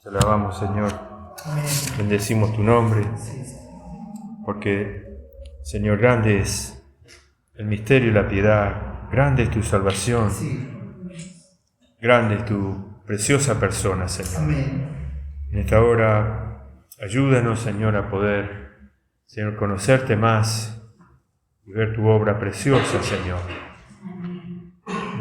Te alabamos, Señor. Amén. Bendecimos tu nombre, Sí. porque, Señor, grande es el misterio y la piedad, grande es tu salvación, Sí. grande es tu preciosa persona, Señor. Amén. En esta hora, ayúdanos, Señor, a poder, Señor, conocerte más y ver tu obra preciosa, Señor.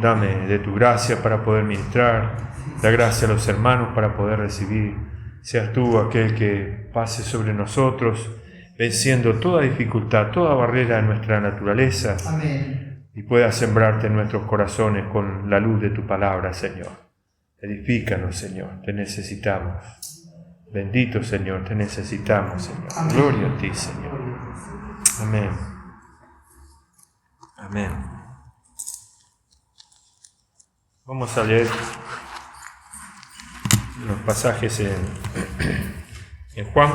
Dame de tu gracia para poder ministrar, da gracia a los hermanos para poder recibir. Seas tú aquel que pase sobre nosotros, venciendo toda dificultad, toda barrera de nuestra naturaleza, Amén. y puedas sembrarte en nuestros corazones con la luz de tu palabra, Señor. Edifícanos, Señor, te necesitamos. Bendito, Señor, te necesitamos, Señor. Amén. Gloria a ti, Señor. Amén. Amén. Vamos a leer los pasajes en Juan,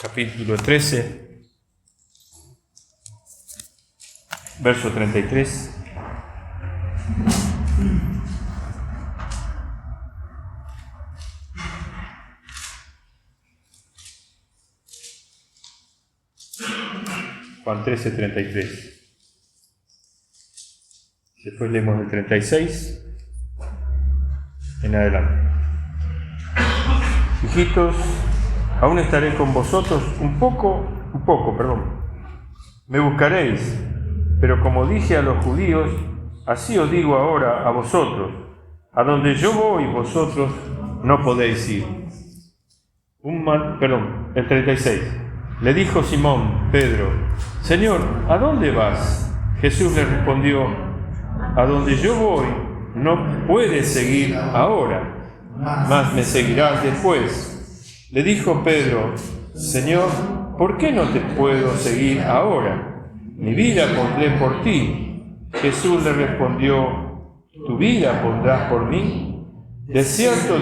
capítulo 13, verso 33. Juan 13, 33. Después leemos el 36 en adelante. Hijitos, aún estaré con vosotros un poco, me buscaréis, pero como dije a los judíos, así os digo ahora a vosotros, a donde yo voy vosotros no podéis ir. El 36. Le dijo Simón, Pedro, Señor, ¿a dónde vas? Jesús le respondió, a donde yo voy no puedes seguir ahora, mas me seguirás después. Le dijo Pedro, Señor, ¿por qué no te puedo seguir ahora? Mi vida pondré por ti. Jesús le respondió, ¿tu vida pondrás por mí? De cierto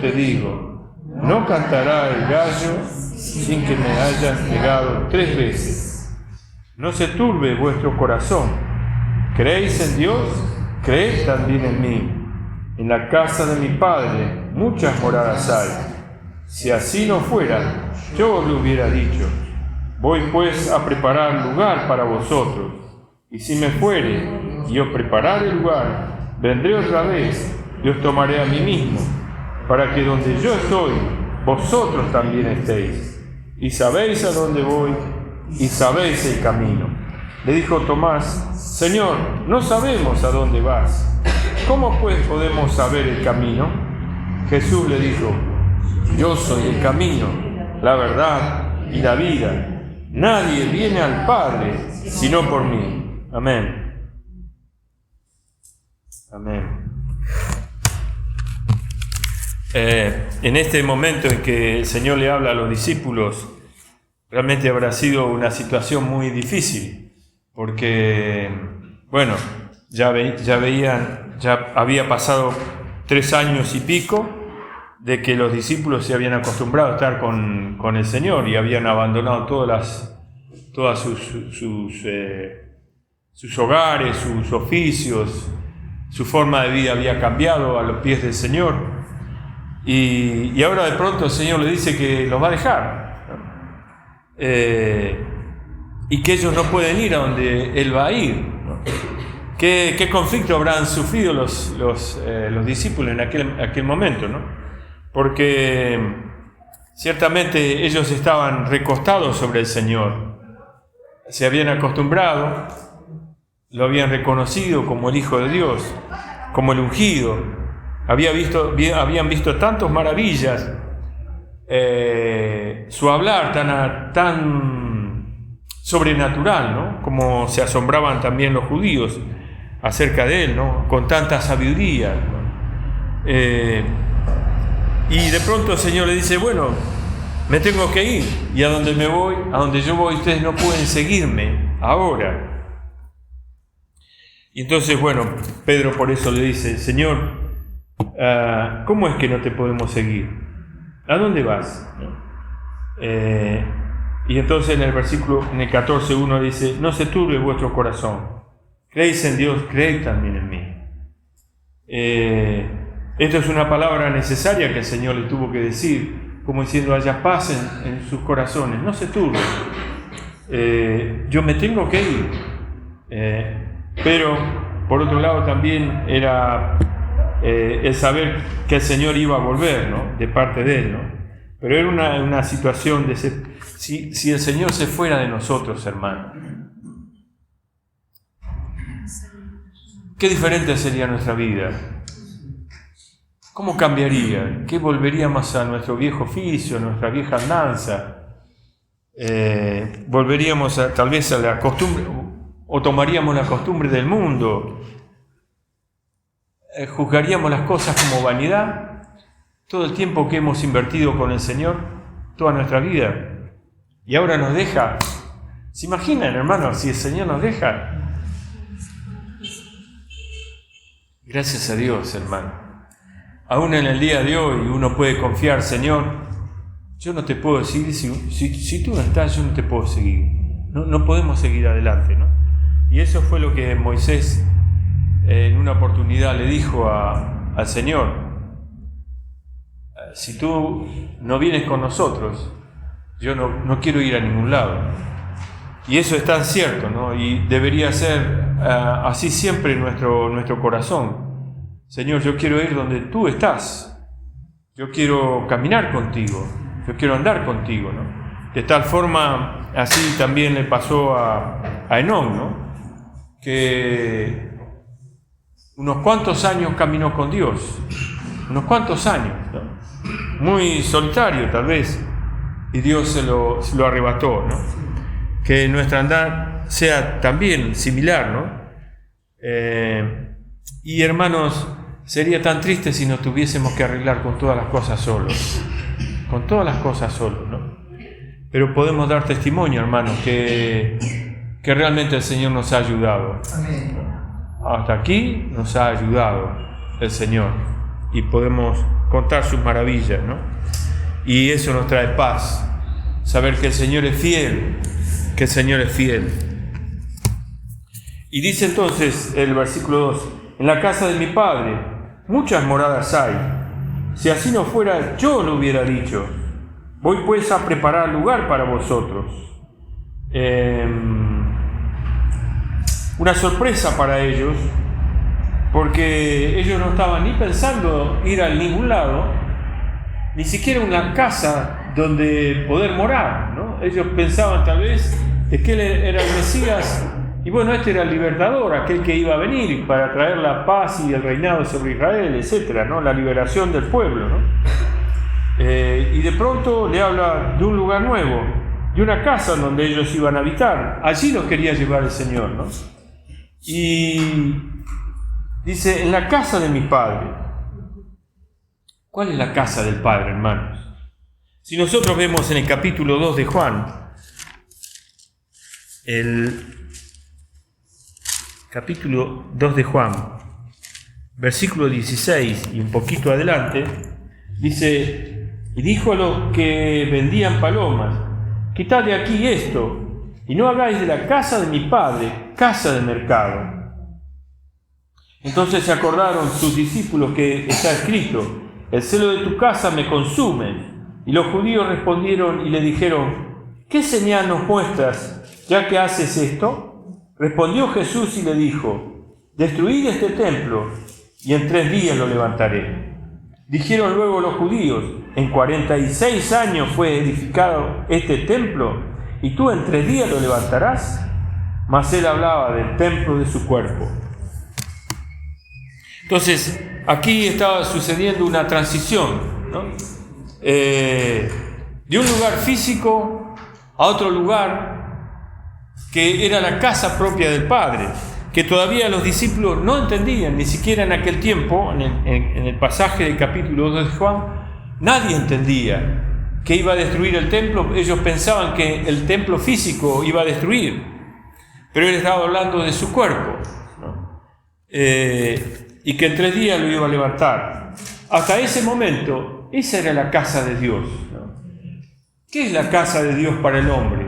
te digo, no cantará el gallo sin que me hayas negado 3 veces. No se turbe vuestro corazón. ¿Creéis en Dios? Creed también en mí. En la casa de mi Padre muchas moradas hay. Si así no fuera, yo os lo hubiera dicho. Voy pues a preparar lugar para vosotros. Y si me fuere y os preparare el lugar, vendré otra vez y os tomaré a mí mismo, para que donde yo estoy, vosotros también estéis. Y sabéis a dónde voy, y sabéis el camino. Le dijo Tomás, Señor, no sabemos a dónde vas. ¿Cómo pues podemos saber el camino? Jesús le dijo, yo soy el camino, la verdad y la vida. Nadie viene al Padre sino por mí. Amén. Amén. En este momento en que el Señor le habla a los discípulos, realmente habrá sido una situación muy difícil. Porque, bueno, ya había pasado 3 años y pico de que los discípulos se habían acostumbrado a estar con el Señor y habían abandonado todas sus hogares, sus oficios, su forma de vida había cambiado a los pies del Señor. Y ahora de pronto el Señor le dice que los va a dejar. Y que ellos no pueden ir a donde Él va a ir, ¿no? ¿Qué conflicto habrán sufrido los discípulos en aquel momento, ¿no? Porque ciertamente ellos estaban recostados sobre el Señor, se habían acostumbrado, lo habían reconocido como el Hijo de Dios, como el ungido, habían visto tantas maravillas, su hablar tan sobrenatural, ¿no? Como se asombraban también los judíos acerca de él, ¿no? Con tanta sabiduría, ¿no? Y de pronto el Señor le dice, bueno, me tengo que ir, y a donde yo voy, ustedes no pueden seguirme ahora. Y entonces, bueno, Pedro por eso le dice, Señor, ¿cómo es que no te podemos seguir? ¿A dónde vas? Y entonces en el 14:1 dice, no se turbe vuestro corazón. Creéis en Dios, creed también en mí. Esto es una palabra necesaria que el Señor le tuvo que decir, como diciendo: haya paz en sus corazones, no se turben. Yo me tengo que ir. Pero, por otro lado, también era el saber que el Señor iba a volver, ¿no?, de parte de Él, ¿no? Pero era una situación de si el Señor se fuera de nosotros, hermano, qué diferente sería nuestra vida. ¿Cómo cambiaría? ¿Qué volveríamos a nuestro viejo oficio, a nuestra vieja andanza? Volveríamos tal vez a la costumbre, o tomaríamos la costumbre del mundo. Juzgaríamos las cosas como vanidad. Todo el tiempo que hemos invertido con el Señor, toda nuestra vida, y ahora nos deja. ¿Se imaginan, hermanos, si el Señor nos deja? Gracias a Dios, hermano. Aún en el día de hoy uno puede confiar: Señor, yo no te puedo seguir, si tú no estás, yo no te puedo seguir. No podemos seguir adelante, ¿no? Y eso fue lo que Moisés en una oportunidad le dijo al Señor: si tú no vienes con nosotros, yo no quiero ir a ningún lado. Y eso es tan cierto, ¿no? Y debería ser así siempre en nuestro corazón. Señor, yo quiero ir donde tú estás. Yo quiero caminar contigo. Yo quiero andar contigo, ¿no? De tal forma, así también le pasó a Enoc, ¿no? Que unos cuantos años caminó con Dios. Unos cuantos años, ¿no? Muy solitario tal vez. Y Dios se lo arrebató, ¿no? Que nuestra andar sea también similar, ¿no? Y hermanos, sería tan triste si nos tuviésemos que arreglar con todas las cosas solos. Con todas las cosas solos, ¿no? Pero podemos dar testimonio, hermanos, que realmente el Señor nos ha ayudado. Amén. Hasta aquí nos ha ayudado el Señor. Y podemos contar sus maravillas, ¿no? Y eso nos trae paz. Saber que el Señor es fiel. Que el Señor es fiel. Y dice entonces el versículo 2: en la casa de mi Padre muchas moradas hay. Si así no fuera, yo lo hubiera dicho. Voy pues a preparar lugar para vosotros. Una sorpresa para ellos, porque ellos no estaban ni pensando ir a ningún lado, ni siquiera una casa donde poder morar, ¿no? Ellos pensaban tal vez de que Él era el Mesías, y bueno, este era el libertador, aquel que iba a venir para traer la paz y el reinado sobre Israel, etcétera, ¿no? La liberación del pueblo, ¿no? Y de pronto le habla de un lugar nuevo, de una casa donde ellos iban a habitar. Allí los quería llevar el Señor, ¿no? Y dice: en la casa de mi Padre. ¿Cuál es la casa del Padre, hermanos? Si nosotros vemos en el capítulo 2 de Juan, el capítulo 2 de Juan, versículo 16 y un poquito adelante, dice: y dijo a los que vendían palomas: quitad de aquí esto, y no hagáis de la casa de mi Padre casa de mercado. Entonces se acordaron sus discípulos que está escrito: el celo de tu casa me consume. Y los judíos respondieron y le dijeron: ¿qué señal nos muestras, ya que haces esto? Respondió Jesús y le dijo: destruid este templo, y en 3 días lo levantaré. Dijeron luego los judíos: en 46 años fue edificado este templo, y tú en 3 días lo levantarás. Mas él hablaba del templo de su cuerpo. Entonces, aquí estaba sucediendo una transición, ¿no? De un lugar físico a otro lugar que era la casa propia del Padre, que todavía los discípulos no entendían, ni siquiera en aquel tiempo, en el pasaje del capítulo 2 de Juan, nadie entendía que iba a destruir el templo. Ellos pensaban que el templo físico iba a destruir, pero él estaba hablando de su cuerpo, ¿no? Y que en 3 días lo iba a levantar. Hasta ese momento, esa era la casa de Dios, ¿no? ¿Qué es la casa de Dios para el hombre?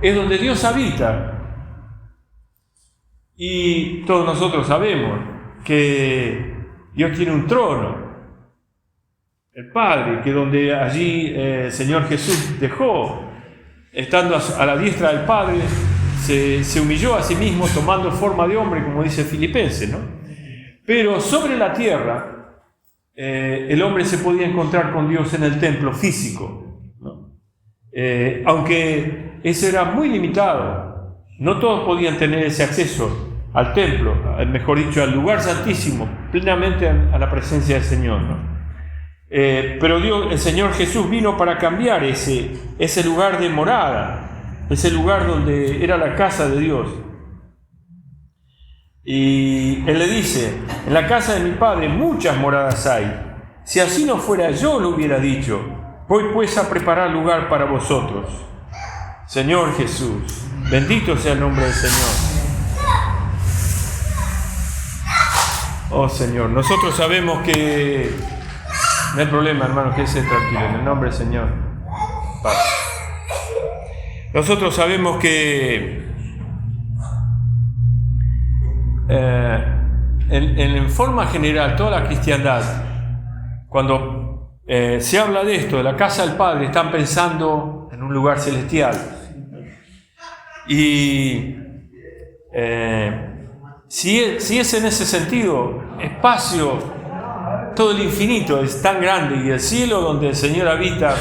Es donde Dios habita. Y todos nosotros sabemos que Dios tiene un trono. El Padre, que donde allí el Señor Jesús dejó, estando a la diestra del Padre, se humilló a sí mismo tomando forma de hombre, como dice Filipenses, ¿no? Pero sobre la tierra, el hombre se podía encontrar con Dios en el templo físico, ¿no? Aunque ese era muy limitado, no todos podían tener ese acceso al templo, mejor dicho, al lugar santísimo, plenamente a la presencia del Señor, ¿no? Pero Dios, el Señor Jesús vino para cambiar ese lugar de morada, ese lugar donde era la casa de Dios. Y Él le dice: en la casa de mi Padre muchas moradas hay. Si así no fuera, yo lo hubiera dicho. Voy pues a preparar lugar para vosotros. Señor Jesús, bendito sea el nombre del Señor. Oh Señor, nosotros sabemos que no hay problema, hermano, quédese tranquilo, en el nombre del Señor. Paz. Nosotros sabemos que en forma general, toda la cristiandad, cuando se habla de esto, de la casa del Padre, están pensando en un lugar celestial. Y si es en ese sentido, espacio, todo el infinito es tan grande, y el cielo donde el Señor habita,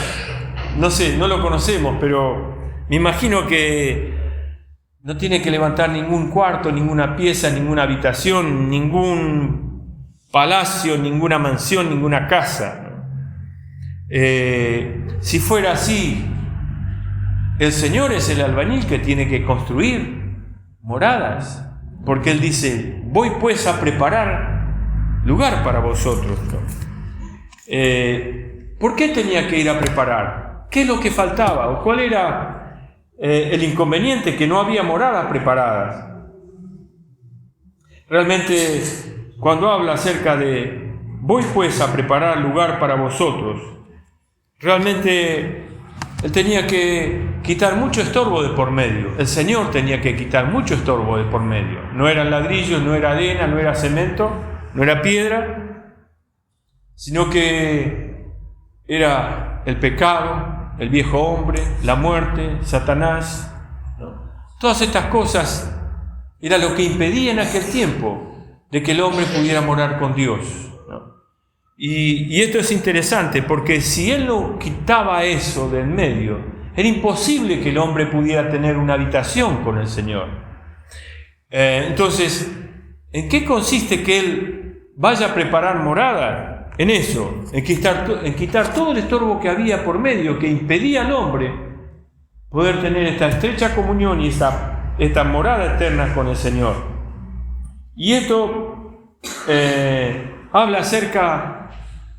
no sé, no lo conocemos, pero me imagino que no tiene que levantar ningún cuarto, ninguna pieza, ninguna habitación, ningún palacio, ninguna mansión, ninguna casa. Si fuera así, el Señor es el albañil que tiene que construir moradas, porque Él dice: voy pues a preparar lugar para vosotros. ¿Por qué tenía que ir a preparar? ¿Qué es lo que faltaba? ¿O cuál era el inconveniente? Que no había moradas preparadas. Realmente, cuando habla acerca de voy pues a preparar lugar para vosotros, realmente Él tenía que quitar mucho estorbo de por medio. El Señor tenía que quitar mucho estorbo de por medio. No eran ladrillos, no era arena, no era cemento, no era piedra, sino que era el pecado, el viejo hombre, la muerte, Satanás, ¿no? Todas estas cosas era lo que impedía en aquel tiempo de que el hombre pudiera morar con Dios, ¿no? Y esto es interesante, porque si Él no quitaba eso del medio, era imposible que el hombre pudiera tener una habitación con el Señor. Entonces, ¿en qué consiste que Él vaya a preparar morada? En eso, en quitar todo el estorbo que había por medio, que impedía al hombre poder tener esta estrecha comunión y esta morada eterna con el Señor. Y esto habla acerca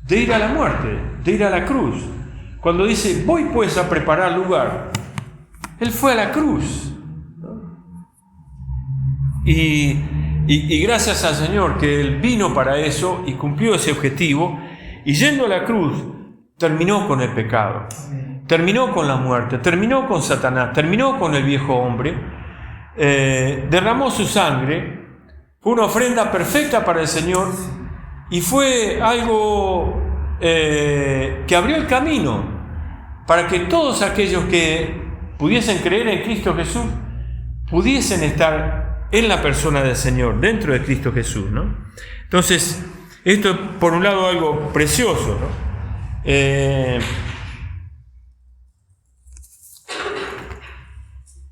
de ir a la muerte, de ir a la cruz. Cuando dice voy pues a preparar lugar, Él fue a la cruz, ¿no? Y gracias al Señor que Él vino para eso y cumplió ese objetivo, y yendo a la cruz terminó con el pecado, terminó con la muerte, terminó con Satanás, terminó con el viejo hombre, derramó su sangre, fue una ofrenda perfecta para el Señor, y fue algo que abrió el camino para que todos aquellos que pudiesen creer en Cristo Jesús pudiesen estar en la persona del Señor, dentro de Cristo Jesús, ¿no? Entonces, esto es por un lado algo precioso, ¿no?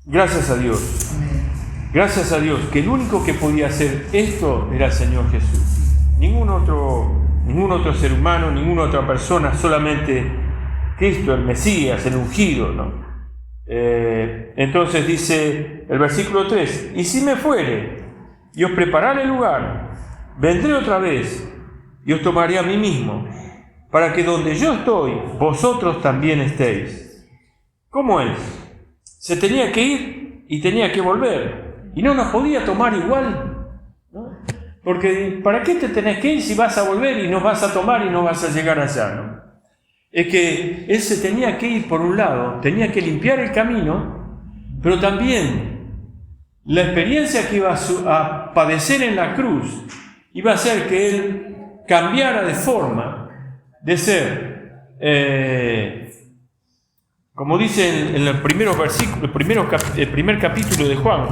Gracias a Dios que el único que podía hacer esto era el Señor Jesús. Ningún otro ser humano, ninguna otra persona, solamente Cristo, el Mesías, el ungido, ¿no? Entonces dice el versículo 3: y si me fuere y os preparare lugar, vendré otra vez y os tomaré a mí mismo, para que donde yo estoy, vosotros también estéis. ¿Cómo es? Se tenía que ir y tenía que volver, y no nos podía tomar igual, ¿no? Porque ¿para qué te tenés que ir si vas a volver y nos vas a tomar y no vas a llegar allá, ¿no? Es que Él se tenía que ir por un lado, tenía que limpiar el camino, pero también la experiencia que iba a padecer en la cruz iba a hacer que Él cambiara de forma, de ser, como dice en los primeros versículos, el primer capítulo de Juan,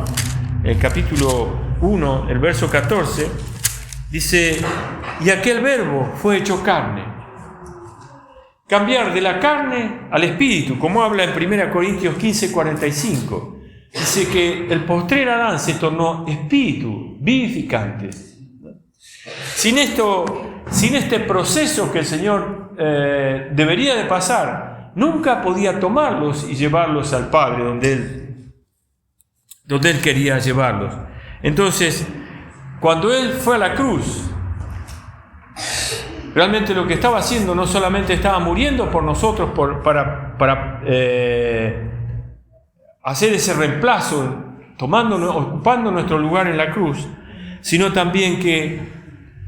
el capítulo 1, el verso 14, dice, y aquel verbo fue hecho carne. Cambiar de la carne al espíritu, como habla en 1 Corintios 15, 45. Dice que el postrer Adán se tornó espíritu vivificante. Sin este proceso que el Señor debería de pasar, nunca podía tomarlos y llevarlos al Padre donde Él quería llevarlos. Entonces, cuando Él fue a la cruz, realmente lo que estaba haciendo no solamente estaba muriendo por nosotros para hacer ese reemplazo, ocupando nuestro lugar en la cruz, sino también que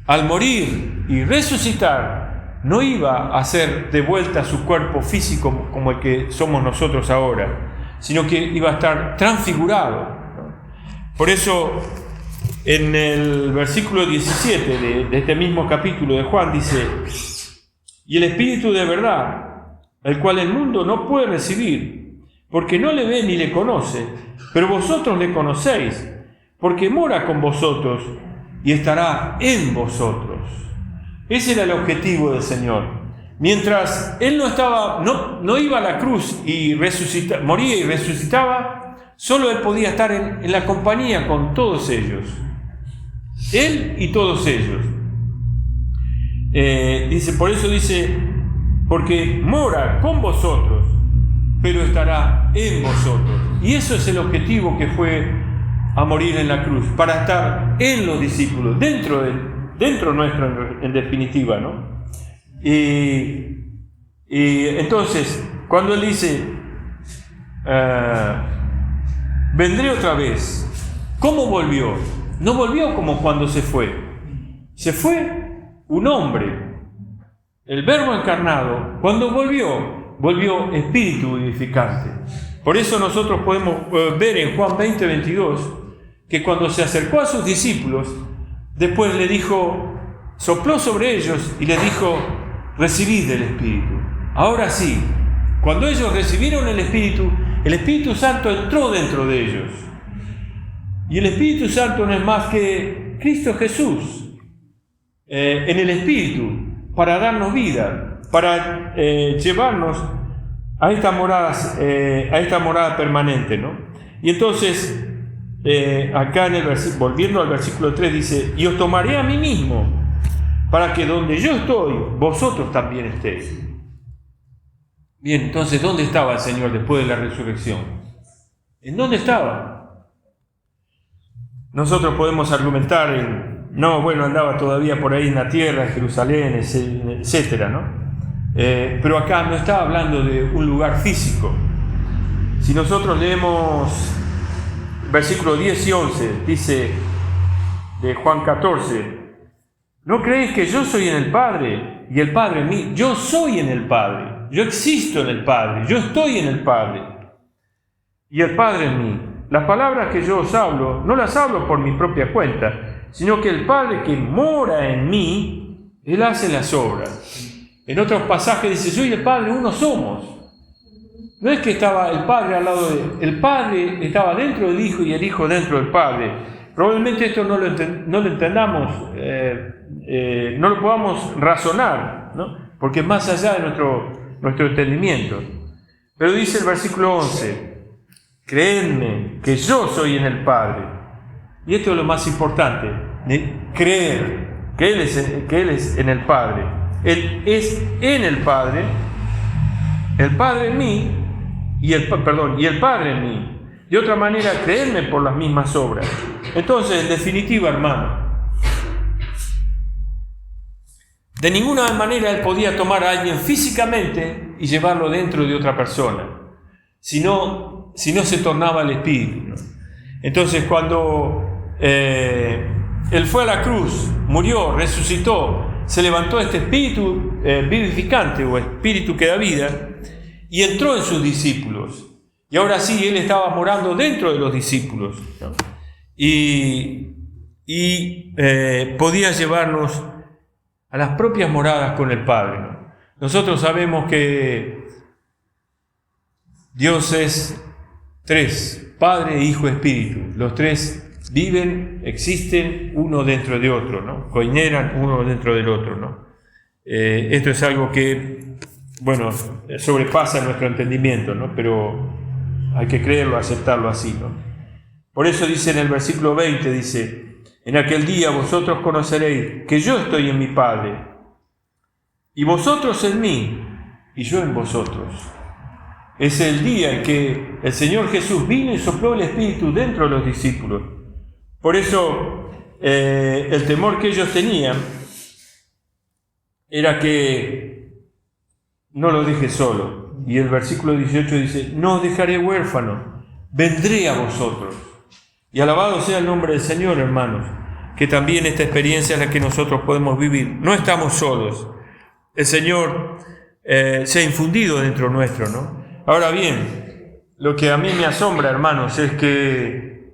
al morir y resucitar no iba a hacer de vuelta su cuerpo físico como el que somos nosotros ahora, sino que iba a estar transfigurado. Por eso en el versículo 17 de este mismo capítulo de Juan dice, y el Espíritu de verdad, el cual el mundo no puede recibir, porque no le ve ni le conoce, pero vosotros le conocéis, porque mora con vosotros y estará en vosotros. Ese era el objetivo del Señor. Mientras Él no iba a la cruz y moría y resucitaba, solo Él podía estar en la compañía con todos ellos. Él y todos ellos. Por eso dice, porque mora con vosotros, pero estará en vosotros. Y eso es el objetivo que fue a morir en la cruz, para estar en los discípulos, dentro nuestro, en definitiva, ¿no? Y entonces, cuando Él dice, vendré otra vez, ¿cómo volvió? No volvió como cuando se fue. Se fue un hombre, el Verbo encarnado. Cuando volvió espíritu vivificante. Por eso nosotros podemos ver en Juan 20, 22, que cuando se acercó a sus discípulos, después le dijo, sopló sobre ellos y les dijo, recibid el Espíritu. Ahora sí, cuando ellos recibieron el Espíritu Santo entró dentro de ellos. Y el Espíritu Santo no es más que Cristo Jesús en el Espíritu, para darnos vida, para llevarnos a esta morada permanente, ¿no? Y entonces, acá volviendo al versículo 3, dice, y os tomaré a mí mismo, para que donde yo estoy, vosotros también estéis. Bien, entonces, ¿dónde estaba el Señor después de la resurrección? ¿En dónde estaba? Nosotros podemos argumentar andaba todavía por ahí en la tierra, en Jerusalén, etcétera, ¿no? Pero acá no está hablando de un lugar físico. Si nosotros leemos versículos 10 y 11, dice de Juan 14, ¿no creéis que yo soy en el Padre y el Padre en mí? Yo soy en el Padre, yo existo en el Padre, yo estoy en el Padre y el Padre en mí. Las palabras que yo os hablo, no las hablo por mi propia cuenta, sino que el Padre que mora en mí, Él hace las obras. En otros pasajes dice, yo y el Padre uno somos. No es que estaba el Padre al lado de Él, el Padre estaba dentro del Hijo y el Hijo dentro del Padre. Probablemente esto no lo entendamos, no lo podamos razonar, ¿no? Porque es más allá de nuestro entendimiento. Pero dice el versículo 11, creedme que yo soy en el Padre. Y esto es lo más importante, creer que Él es en el Padre. Él es en el Padre en mí, y el Padre en mí. De otra manera, creerme por las mismas obras. Entonces, en definitiva, hermano, de ninguna manera Él podía tomar a alguien físicamente y llevarlo dentro de otra persona, si no se tornaba el Espíritu, ¿no? Entonces, cuando Él fue a la cruz, murió, resucitó, se levantó este espíritu vivificante o espíritu que da vida y entró en sus discípulos. Y ahora sí, Él estaba morando dentro de los discípulos, ¿no? Y podía llevarnos a las propias moradas con el Padre, ¿no? Nosotros sabemos que Dios es tres, Padre, Hijo, Espíritu. Los tres viven, existen uno dentro de otro, ¿no? Coineran uno dentro del otro, ¿no? Esto es algo que, bueno, sobrepasa nuestro entendimiento, ¿no? Pero hay que creerlo, aceptarlo así, ¿no? Por eso dice en el versículo 20, dice: en aquel día vosotros conoceréis que yo estoy en mi Padre, y vosotros en mí, y yo en vosotros. Es el día en que el Señor Jesús vino y sopló el Espíritu dentro de los discípulos. Por eso el temor que ellos tenían era que no lo deje solo. Y el versículo 18 dice: no os dejaré huérfano, vendré a vosotros. Y alabado sea el nombre del Señor, hermanos, que también esta experiencia es la que nosotros podemos vivir. No estamos solos. El Señor se ha infundido dentro nuestro, ¿no? Ahora bien, lo que a mí me asombra, hermanos, es que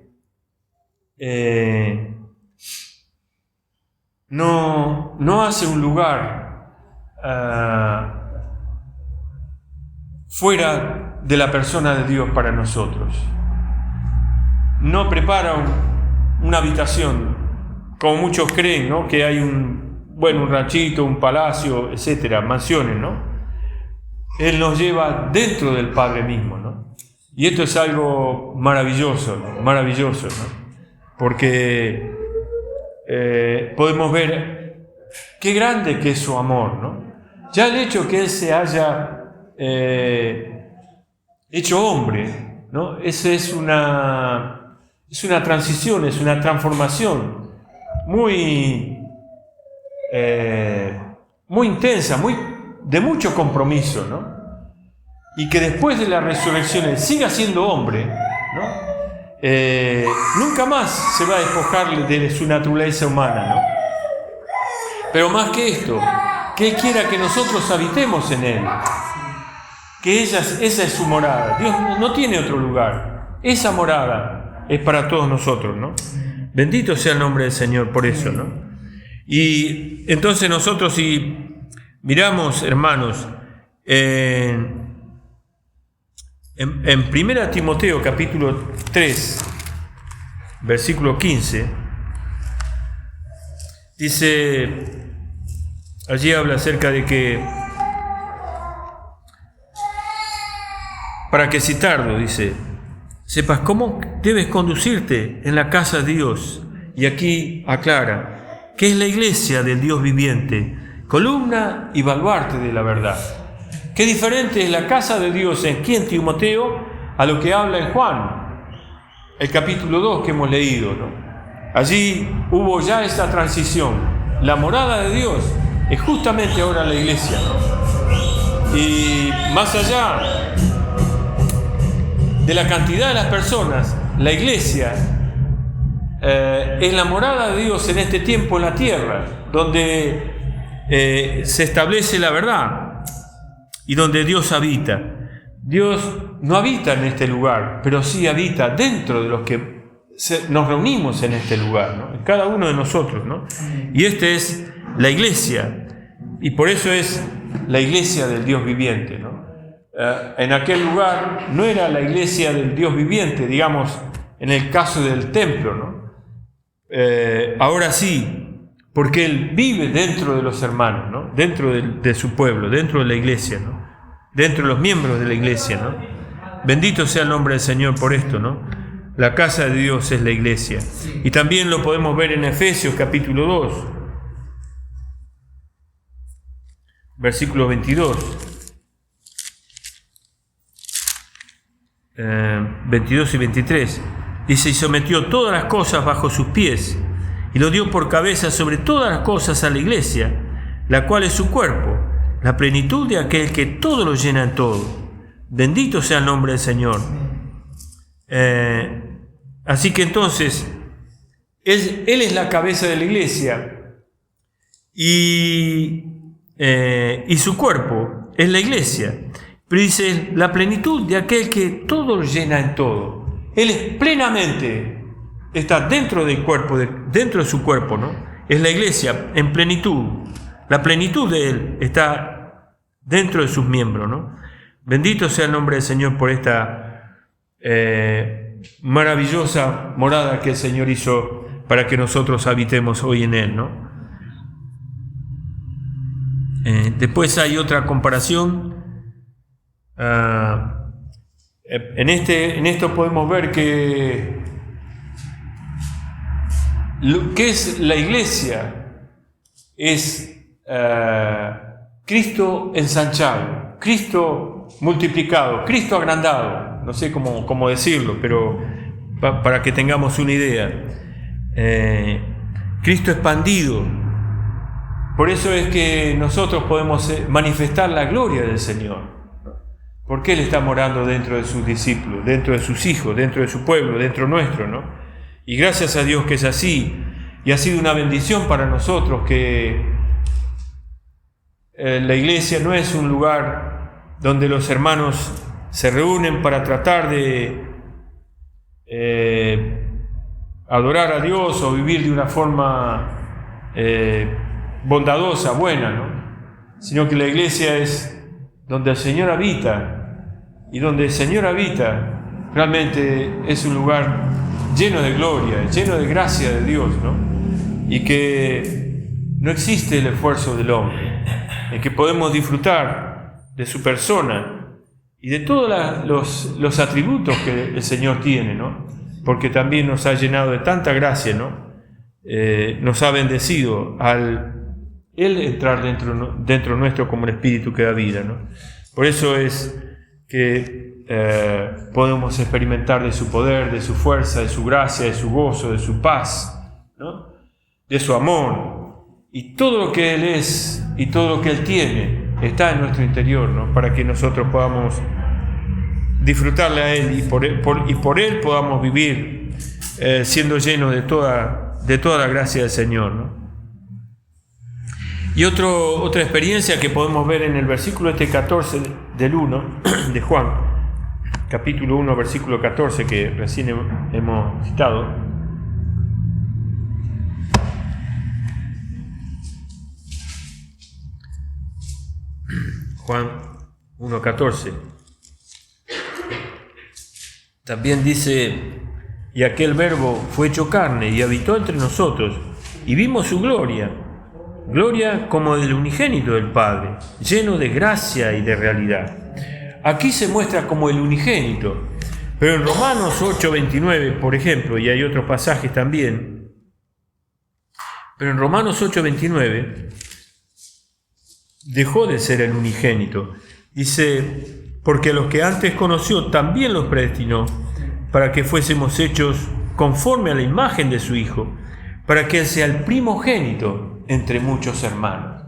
no hace un lugar fuera de la persona de Dios para nosotros. No prepara una habitación, como muchos creen, ¿no? Que hay un ranchito, un palacio, etcétera, mansiones, ¿no? Él nos lleva dentro del Padre mismo, ¿no? Y esto es algo maravilloso, ¿no? Maravilloso, ¿no? Porque podemos ver qué grande que es su amor, ¿no? Ya el hecho que Él se haya hecho hombre, ¿no? Esa es una transición, es una transformación muy intensa, de mucho compromiso, ¿no? Y que después de la resurrección Él siga siendo hombre, ¿no? Nunca más se va a despojar de su naturaleza humana, ¿no? Pero más que esto, que Él quiera que nosotros habitemos en Él, que esa es su morada. Dios no tiene otro lugar. Esa morada es para todos nosotros, ¿no? Bendito sea el nombre del Señor por eso, ¿no? Y entonces nosotros, si miramos, hermanos, en 1 Timoteo capítulo 3, versículo 15, dice, allí habla acerca de que, para que citarlo, dice, sepas cómo debes conducirte en la casa de Dios. Y aquí aclara que es la iglesia del Dios viviente, columna y baluarte de la verdad. Qué diferente es la casa de Dios aquí en Timoteo a lo que habla en Juan, el capítulo 2 que hemos leído, ¿no? Allí hubo ya esta transición. La morada de Dios es justamente ahora la iglesia, ¿no? Y más allá de la cantidad de las personas, la iglesia es la morada de Dios en este tiempo en la tierra, donde se establece la verdad y donde Dios habita. Dios no habita en este lugar, pero sí habita dentro de los que nos reunimos en este lugar, ¿no? En cada uno de nosotros, ¿no? Y esta es la iglesia, y por eso es la iglesia del Dios viviente, ¿no? En aquel lugar no era la iglesia del Dios viviente, digamos, en el caso del templo, ¿no? Ahora sí, porque Él vive dentro de los hermanos, ¿no? Dentro de su pueblo, dentro de la iglesia, ¿no? Dentro de los miembros de la iglesia, ¿no? Bendito sea el nombre del Señor por esto, ¿no? La casa de Dios es la iglesia. Y también lo podemos ver en Efesios capítulo 2, versículo 22. 22 y 23. Dice, y sometió todas las cosas bajo sus pies, y lo dio por cabeza sobre todas las cosas a la iglesia, la cual es su cuerpo, la plenitud de aquel que todo lo llena en todo. Bendito sea el nombre del Señor. Así que entonces, Él es la cabeza de la iglesia, y su cuerpo es la iglesia. Pero dice, la plenitud de aquel que todo lo llena en todo. Él es plenamente, está dentro del cuerpo, dentro de su cuerpo, ¿no? Es la iglesia en plenitud. la plenitud de Él está dentro de sus miembros, ¿no? Bendito sea el nombre del Señor por esta maravillosa morada que el Señor hizo para que nosotros habitemos hoy en Él, ¿no? Después hay otra comparación. En esto podemos ver que lo que es la iglesia es Cristo ensanchado, Cristo multiplicado, Cristo agrandado, no sé cómo decirlo, pero para que tengamos una idea. Cristo expandido. Por eso es que nosotros podemos manifestar la gloria del Señor, porque Él está morando dentro de sus discípulos, dentro de sus hijos, dentro de su pueblo, dentro nuestro, ¿no? Y gracias a Dios que es así, y ha sido una bendición para nosotros que la iglesia no es un lugar donde los hermanos se reúnen para tratar de adorar a Dios o vivir de una forma bondadosa, buena, ¿no? Sino que la iglesia es donde el Señor habita, y donde el Señor habita realmente es un lugar lleno de gloria, lleno de gracia de Dios, ¿no? Y que no existe el esfuerzo del hombre, en que podemos disfrutar de su persona y de todos los atributos que el Señor tiene, ¿no? Porque también nos ha llenado de tanta gracia, ¿no? Nos ha bendecido al Él entrar dentro nuestro como el Espíritu que da vida, ¿no? Por eso es que podemos experimentar de su poder, de su fuerza, de su gracia, de su gozo, de su paz, ¿no? De su amor. Y todo lo que Él es y todo lo que Él tiene está en nuestro interior, ¿no? Para que nosotros podamos disfrutarle a Él y por Él podamos vivir siendo llenos de toda la gracia del Señor, ¿no? Y otra experiencia que podemos ver en el versículo 14 del 1 de Juan, capítulo 1, versículo 14, que recién hemos citado. Juan 1:14. También dice: y aquel verbo fue hecho carne y habitó entre nosotros, y vimos su gloria como del unigénito del Padre, lleno de gracia y de realidad. Aquí se muestra como el unigénito, pero en Romanos 8:29, por ejemplo, y hay otros pasajes también, pero en Romanos 8:29 dejó de ser el unigénito. Dice: porque a los que antes conoció también los predestinó, para que fuésemos hechos conforme a la imagen de su Hijo, para que Él sea el primogénito entre muchos hermanos.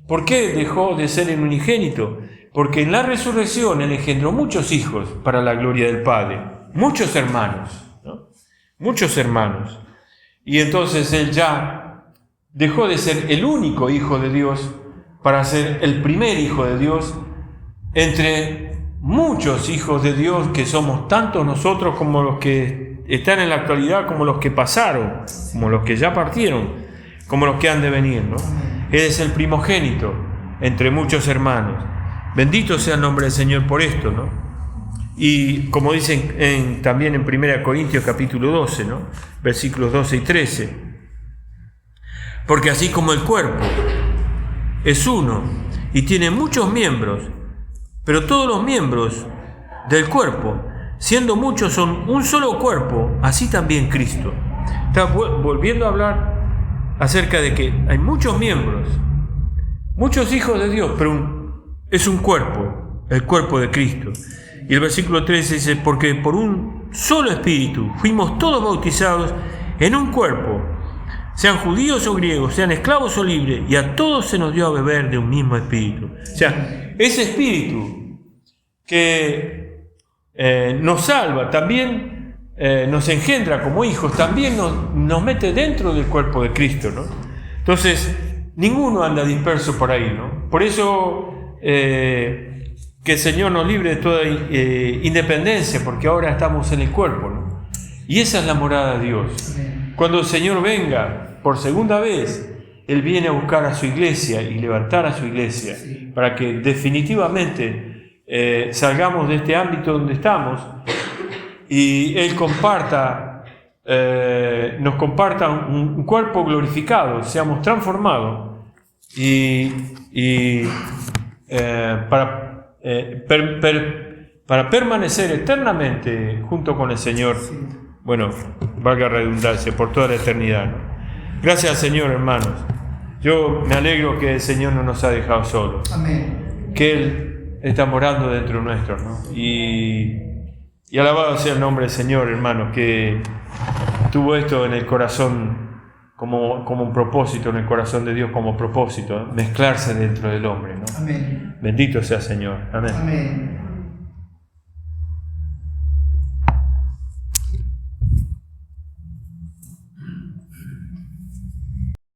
¿Por qué dejó de ser el unigénito? Porque en la resurrección Él engendró muchos hijos para la gloria del Padre, muchos hermanos, ¿no? Muchos hermanos. Y entonces Él ya dejó de ser el único Hijo de Dios para ser el primer Hijo de Dios entre muchos hijos de Dios, que somos tanto nosotros como los que están en la actualidad, como los que pasaron, como los que ya partieron, como los que han de venir, ¿no? Él es el primogénito entre muchos hermanos. Bendito sea el nombre del Señor por esto, ¿no? Y como dicen también en 1 Corintios capítulo 12, ¿no? Versículos 12 y 13. Porque así como el cuerpo es uno y tiene muchos miembros, pero todos los miembros del cuerpo, siendo muchos, son un solo cuerpo, así también Cristo. Está volviendo a hablar acerca de que hay muchos miembros, muchos hijos de Dios, pero es un cuerpo, el cuerpo de Cristo. Y el versículo 13 dice: porque por un solo espíritu fuimos todos bautizados en un cuerpo, sean judíos o griegos, sean esclavos o libres, y a todos se nos dio a beber de un mismo espíritu. O sea, ese espíritu que nos salva, también nos engendra como hijos, también nos mete dentro del cuerpo de Cristo, ¿no? Entonces, ninguno anda disperso por ahí, ¿no? Por eso que el Señor nos libre de toda independencia, porque ahora estamos en el cuerpo, ¿no? Y esa es la morada de Dios. Cuando el Señor venga por segunda vez, Él viene a buscar a su iglesia y levantar a su iglesia para que definitivamente salgamos de este ámbito donde estamos y Él nos comparta un cuerpo glorificado, seamos transformados para permanecer eternamente junto con el Señor, bueno, valga redundancia, por toda la eternidad, ¿no? Gracias, Señor, hermanos. Yo me alegro que el Señor no nos ha dejado solos. Amén. Que Él está morando dentro nuestro, ¿no? Y alabado sea el nombre del Señor, hermanos, que tuvo esto en el corazón como un propósito, en el corazón de Dios como propósito, mezclarse dentro del hombre, ¿no? Amén. Bendito sea el Señor. Amén. Amén.